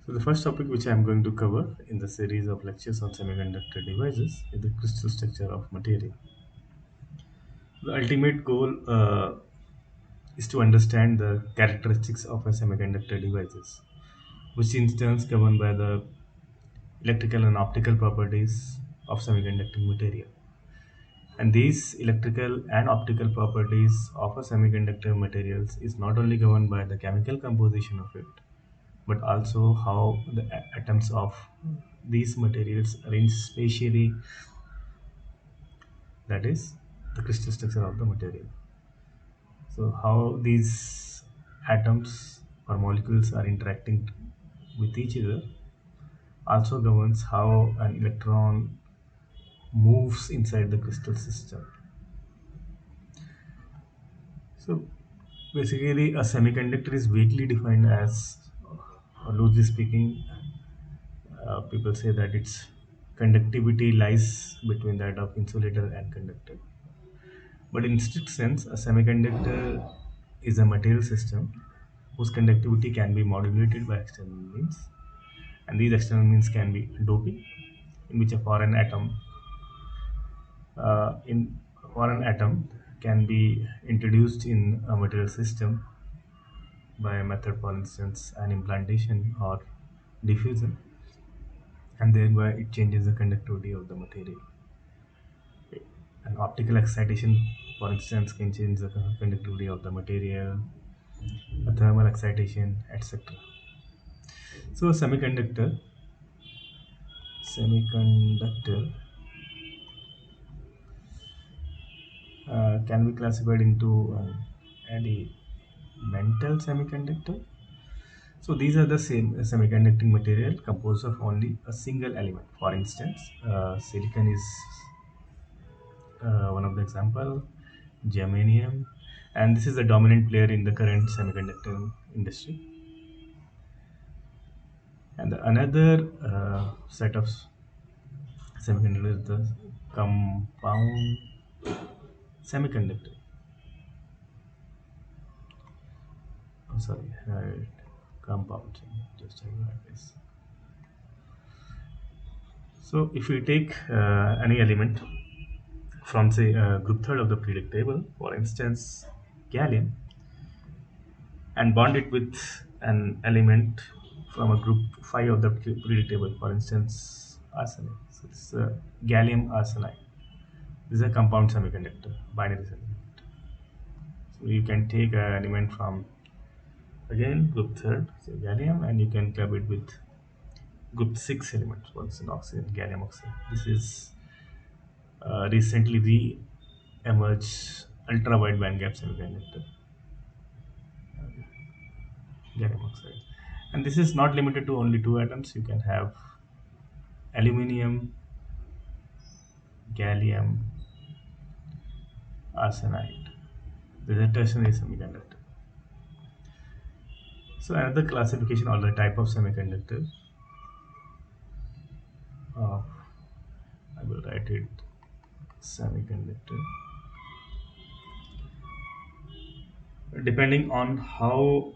So the first topic which I am going to cover in the series of lectures on semiconductor devices is the crystal structure of material. The ultimate goal is to understand the characteristics of a semiconductor devices, which in turns governed by the electrical and optical properties of semiconducting material. And these electrical and optical properties of a semiconductor materials is not only governed by the chemical composition of it, but also how the atoms of these materials arrange spatially, that is the crystal structure of the material. So how these atoms or molecules are interacting with each other also governs how an electron moves inside the crystal system. So basically, a semiconductor is vaguely defined as, loosely speaking, people say that its conductivity lies between that of insulator and conductor. But in strict sense, a semiconductor is a material system whose conductivity can be modulated by external means, and these external means can be doping, in which a foreign atom in foreign atom can be introduced in a material system by a method, for instance, an implantation or diffusion, and thereby it changes the conductivity of the material. An optical excitation, for instance, can change the conductivity of the material, a thermal excitation, etc. So, a semiconductor can be classified into elemental semiconductor. So, these are the same semiconducting material composed of only a single element. For instance, silicon is one of the example, germanium, and this is the dominant player in the current semiconductor industry. And another set of semiconductor is the compound semiconductor. Oh, sorry, compound. Just check like this. So if we take any element from say group third of the periodic table, for instance, gallium, and bond it with an element from a group 5 of the periodic table, for instance, arsenide. So this is gallium arsenide. This is a compound semiconductor, binary semiconductor. So you can take an element from again group third, say gallium, and you can club it with group 6 elements, for instance, oxide, gallium oxide. This is recently re-emerged ultra wide bandgap semiconductor, gallium oxide. And this is not limited to only two atoms. You can have aluminium, gallium, arsenide. This is a tertiary semiconductor. So another classification or the type of semiconductor, uh, I will write it semiconductor. Depending on how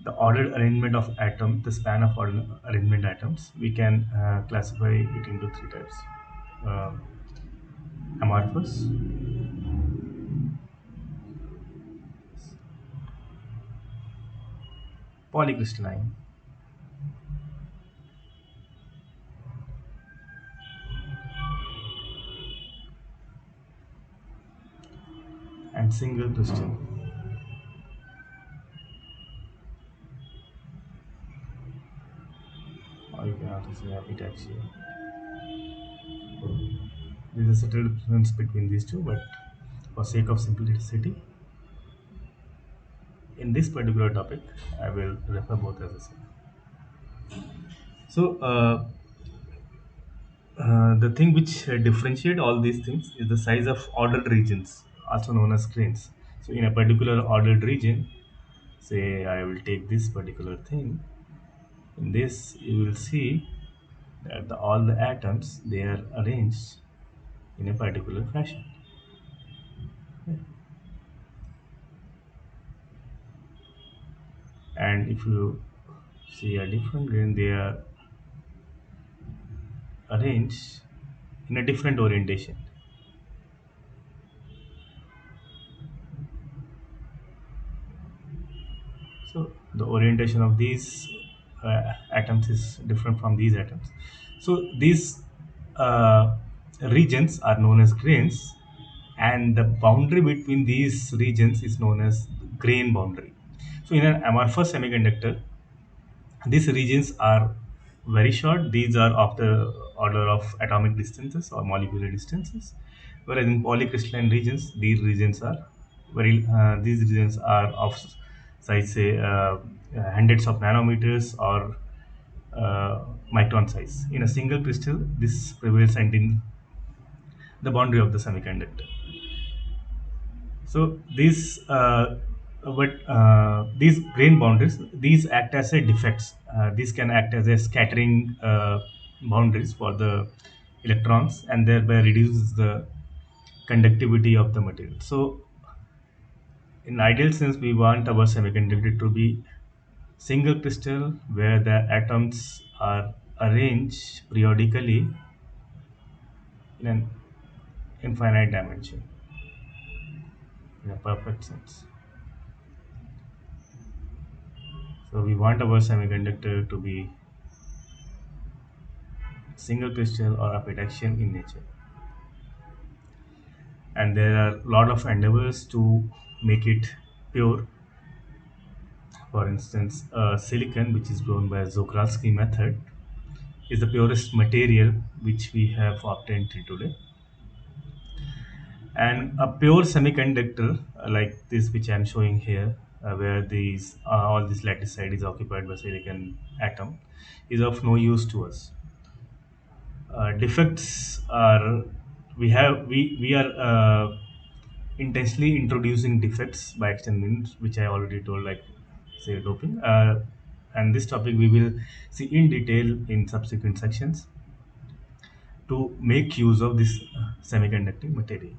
the ordered arrangement of atom, the span of ordered arrangement atoms, we can classify it into three types: uh, amorphous, polycrystalline, and single crystal. Or you can also say epitaxy. There is a subtle difference between these two, but for sake of simplicity, in this particular topic, I will refer both as the same. So, the thing which differentiate all these things is the size of ordered regions, also known as grains. So, in a particular ordered region, say I will take this particular thing. In this, you will see that all the atoms they are arranged in a particular fashion. And if you see a different grain, they are arranged in a different orientation. So the orientation of these atoms is different from these atoms. So these uh, regions are known as grains, and the boundary between these regions is known as grain boundary. So in an amorphous semiconductor, these regions are very short. These are of the order of atomic distances or molecular distances. Whereas in polycrystalline regions, these regions are of size, say, hundreds of nanometers or micron size. In a single crystal, this prevails until the boundary of the semiconductor. So these grain boundaries, these act as a defects. These can act as a scattering boundaries for the electrons, and thereby reduces the conductivity of the material. So in ideal sense, we want our semiconductor to be single crystal where the atoms are arranged periodically in an infinite dimension, in a perfect sense. So we want our semiconductor to be single crystal or apetaxial in nature. And there are a lot of endeavors to make it pure. For instance, silicon, which is grown by Zokralski method, is the purest material which we have obtained till today. And a pure semiconductor like this, which I'm showing here, where these all this lattice side is occupied by silicon atom, is of no use to us. Defects are, we are intentionally introducing defects by extending, which I already told, like say doping. And this topic we will see in detail in subsequent sections to make use of this semiconducting material.